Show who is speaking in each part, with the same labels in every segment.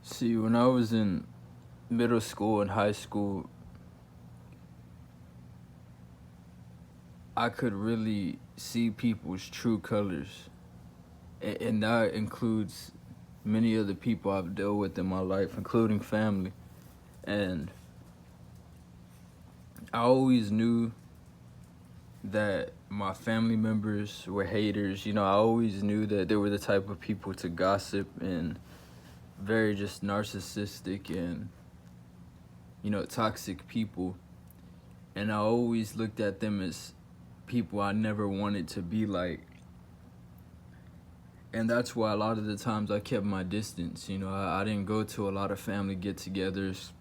Speaker 1: See, when I was in middle school and high school, I could really see people's true colors. And that includes many of the people I've dealt with in my life, including family. And I always knew that my family members were haters. I always knew that they were the type of people to gossip and very just narcissistic and, toxic people. And I always looked at them as people I never wanted to be like. And that's why a lot of the times I kept my distance. I didn't go to a lot of family get-togethers.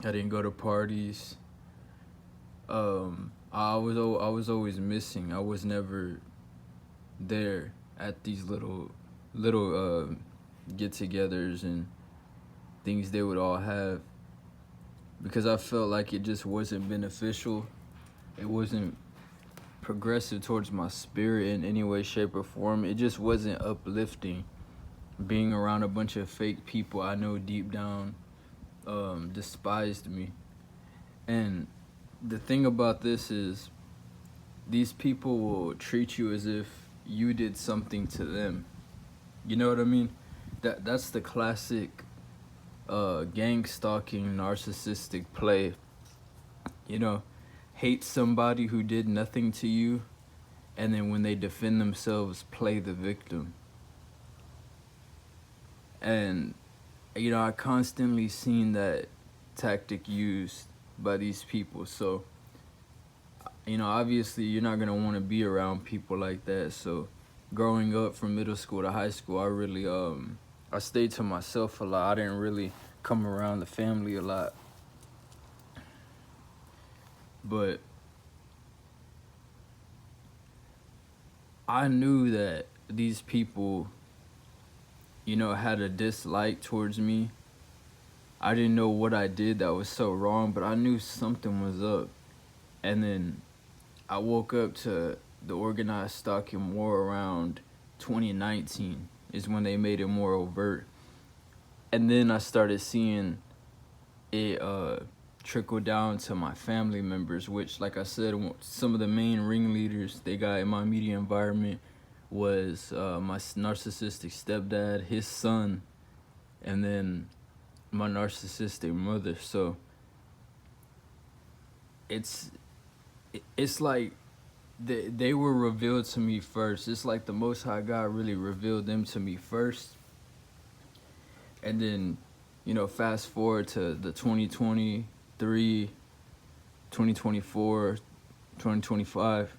Speaker 1: I didn't go to parties. I was always missing. I was never there at these little get-togethers and things they would all have, because I felt like it just wasn't beneficial. It wasn't progressive towards my spirit in any way, shape, or form. It just wasn't uplifting. Being around a bunch of fake people I know deep down despised me. And the thing about this is, these people will treat you as if you did something to them. You know what I mean? That's the classic gang stalking narcissistic play. Hate somebody who did nothing to you, and then when they defend themselves, play the victim. And I constantly seen that tactic used by these people. So obviously you're not gonna want to be around people like that. So growing up from middle school to high school, I really I stayed to myself a lot. I didn't really come around the family a lot. But I knew that these people, had a dislike towards me. I didn't know what I did that was so wrong, but I knew something was up. And then I woke up to the organized stalking more around 2019 is when they made it more overt. And then I started seeing it trickle down to my family members, which, like I said, some of the main ringleaders they got in my immediate environment was my narcissistic stepdad, his son, and then my narcissistic mother. So it's like they were revealed to me first. It's like the Most High God really revealed them to me first. And then, fast forward to the 2023, 2024, 2025.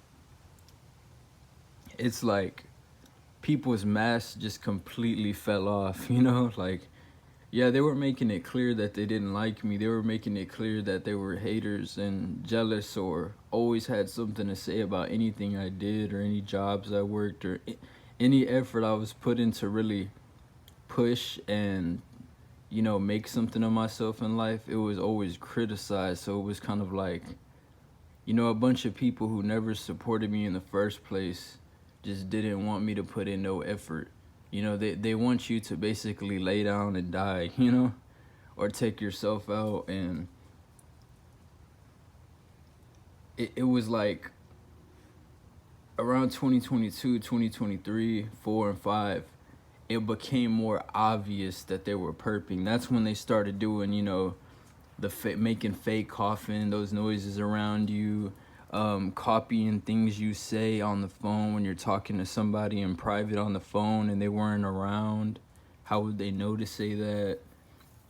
Speaker 1: It's like people's masks just completely fell off, Like, yeah, they were making it clear that they didn't like me. They were making it clear that they were haters and jealous, or always had something to say about anything I did or any jobs I worked or any effort I was put in to really push and, make something of myself in life. It was always criticized. So it was kind of like, a bunch of people who never supported me in the first place just didn't want me to put in no effort. They want you to basically lay down and die, or take yourself out. And it was like around 2022, 2023, 4 and 5, it became more obvious that they were perping. That's when they started doing, making fake coughing, those noises around you, copying things you say on the phone when you're talking to somebody in private on the phone and they weren't around. How would they know to say that?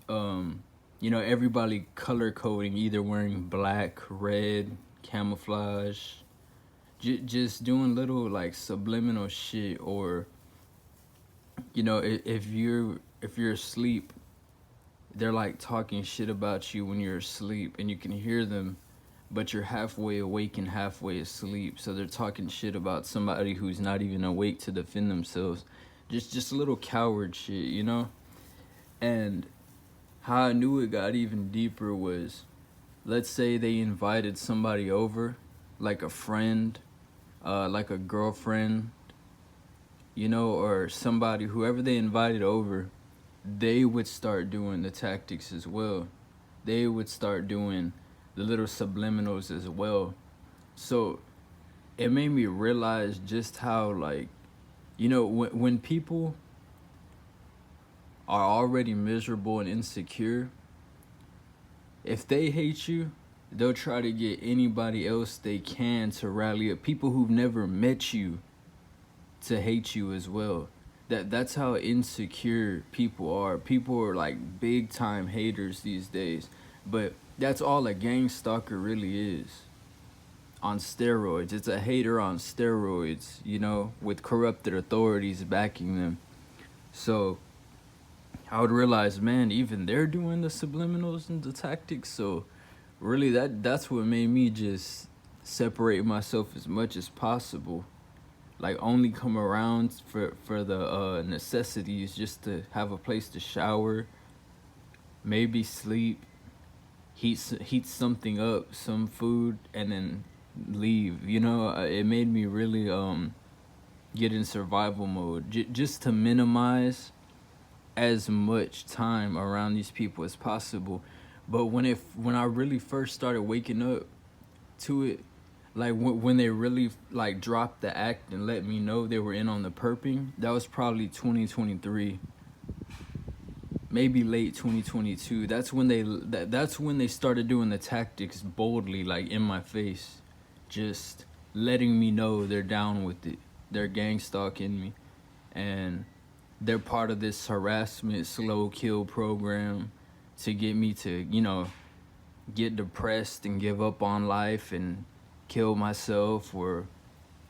Speaker 1: Everybody color coding, either wearing black, red, camouflage, just doing little like subliminal shit. Or if you're asleep, they're like talking shit about you when you're asleep and you can hear them, but you're halfway awake and halfway asleep. So they're talking shit about somebody who's not even awake to defend themselves. Just a little coward shit, And how I knew it got even deeper was, let's say they invited somebody over, like a friend, like a girlfriend, or somebody, whoever they invited over, they would start doing the tactics as well. They would start doing the little subliminals as well. So it made me realize just how, like, when people are already miserable and insecure, if they hate you, they'll try to get anybody else they can to rally up. People who've never met you to hate you as well. That's how insecure people are. People are like big time haters these days. But that's all a gang stalker really is. On steroids. It's a hater on steroids, with corrupted authorities backing them. So I would realize, man, even they're doing the subliminals and the tactics. So really that's what made me just separate myself as much as possible. Like, only come around for the necessities, just to have a place to shower, maybe sleep, heat something up, some food, and then leave. It made me really get in survival mode, just to minimize as much time around these people as possible. But when I really first started waking up to it, like when they really like dropped the act and let me know they were in on the perping, that was probably 2023, maybe late 2022. That's when they started doing the tactics boldly, like in my face, just letting me know they're down with it. They're gang stalking me, and they're part of this harassment slow kill program to get me to get depressed and give up on life and kill myself, or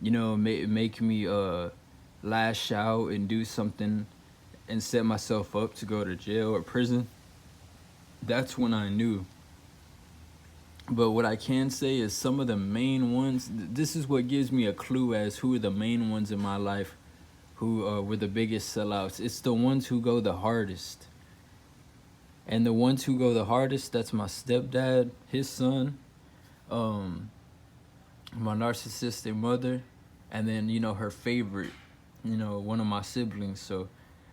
Speaker 1: make me lash out and do something and set myself up to go to jail or prison. That's when I knew. But what I can say is some of the main ones, this is what gives me a clue as who are the main ones in my life who were the biggest sellouts. It's the ones who go the hardest. And the ones who go the hardest, that's my stepdad, his son, my narcissistic mother, and then her favorite, one of my siblings. So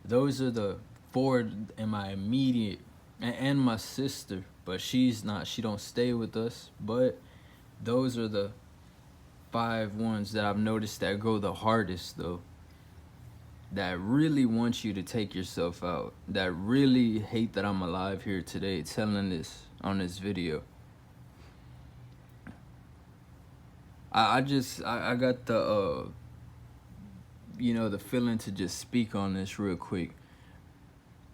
Speaker 1: those are the four in my immediate, and my sister, but she don't stay with us. But those are the 5 ones that I've noticed that go the hardest, though, that really want you to take yourself out, that really hate that I'm alive here today telling this on this video. I got the the feeling to just speak on this real quick.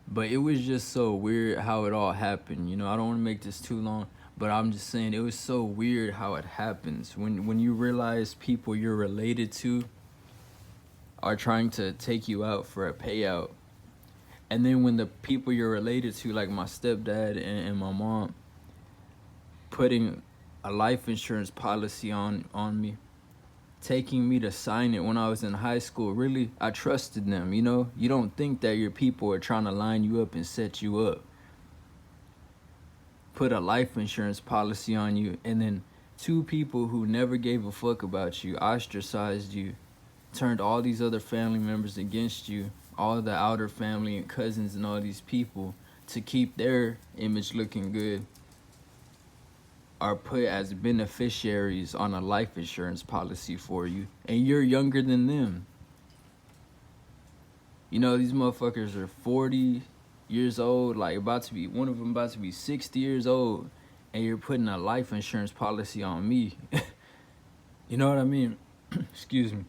Speaker 1: But it was just so weird how it all happened. I don't want to make this too long, but I'm just saying it was so weird how it happens. When you realize people you're related to are trying to take you out for a payout. And then when the people you're related to, like my stepdad and my mom, putting a life insurance policy on me, taking me to sign it when I was in high school, really, I trusted them, You don't think that your people are trying to line you up and set you up. Put a life insurance policy on you, and then 2 people who never gave a fuck about you ostracized you, turned all these other family members against you, all the outer family and cousins and all these people, to keep their image looking good, are put as beneficiaries on a life insurance policy for you, and you're younger than them. These motherfuckers are 40 years old, like one of them about to be 60 years old, and you're putting a life insurance policy on me. You know what I mean? Excuse me.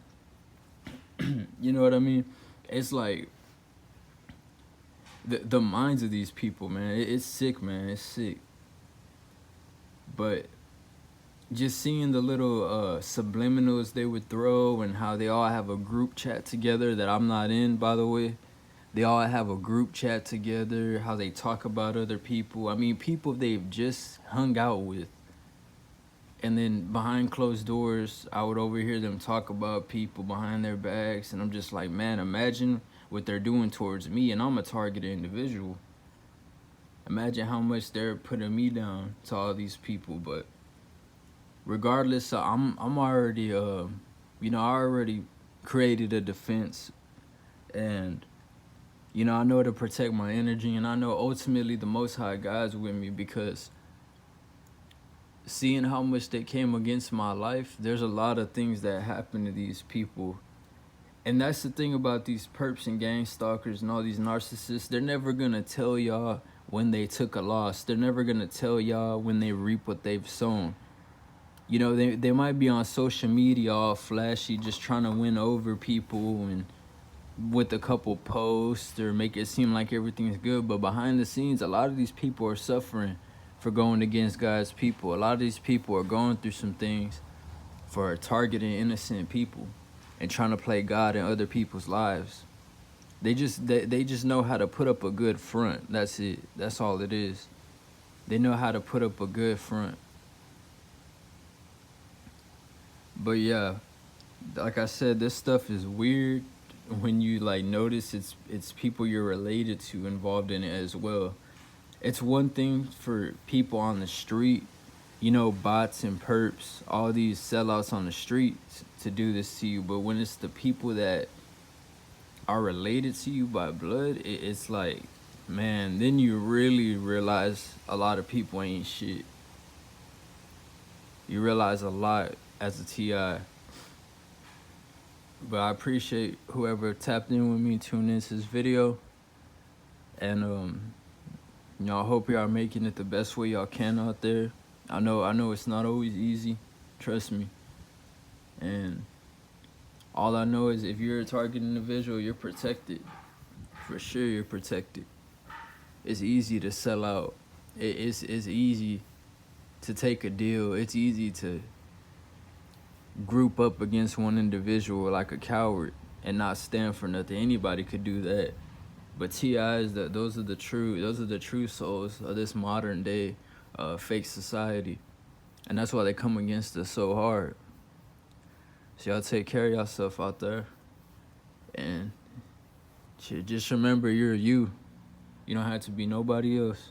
Speaker 1: You know what I mean? It's like the minds of these people, man. It's sick, man. It's sick. But just seeing the little subliminals they would throw, and how they all have a group chat together that I'm not in, by the way. They all have a group chat together, how they talk about other people. I mean, people they've just hung out with. And then behind closed doors, I would overhear them talk about people behind their backs. And I'm just like, man, imagine what they're doing towards me. And I'm a targeted individual. Imagine how much they're putting me down to all these people. But regardless, I'm already, I already created a defense. And You know, I know to protect my energy, and I know ultimately the Most High God's with me, because seeing how much they came against my life, there's a lot of things that happen to these people. And that's the thing about these perps and gang stalkers and all these narcissists. They're never going to tell y'all when they took a loss. They're never going to tell y'all when they reap what they've sown. You know, they might be on social media all flashy, just trying to win over people and with a couple posts or make it seem like everything's good. But behind the scenes, a lot of these people are suffering for going against God's people. A lot of these people are going through some things for targeting innocent people and trying to play God in other people's lives. They just know how to put up a good front. That's it. That's all it is. They know how to put up a good front. But yeah, like I said, this stuff is weird when you like notice it's people you're related to involved in it as well. It's one thing for people on the street, you know, bots and perps, all these sellouts on the street to do this to you. But when it's the people that are related to you by blood, it's like, man, then you really realize a lot of people ain't shit. You realize a lot as a TI. But I appreciate whoever tapped in with me, tuned into this video. And you know, I hope y'all making it the best way y'all can out there. I know it's not always easy, trust me. And all I know is if you're a target individual, you're protected. For sure you're protected. It's easy to sell out. It's easy to take a deal. It's easy to group up against one individual like a coward and not stand for nothing. Anybody could do that. But TIs, those are the true souls of this modern day fake society. And that's why they come against us so hard. So y'all take care of yourself out there. And just remember, you're you. You don't have to be nobody else.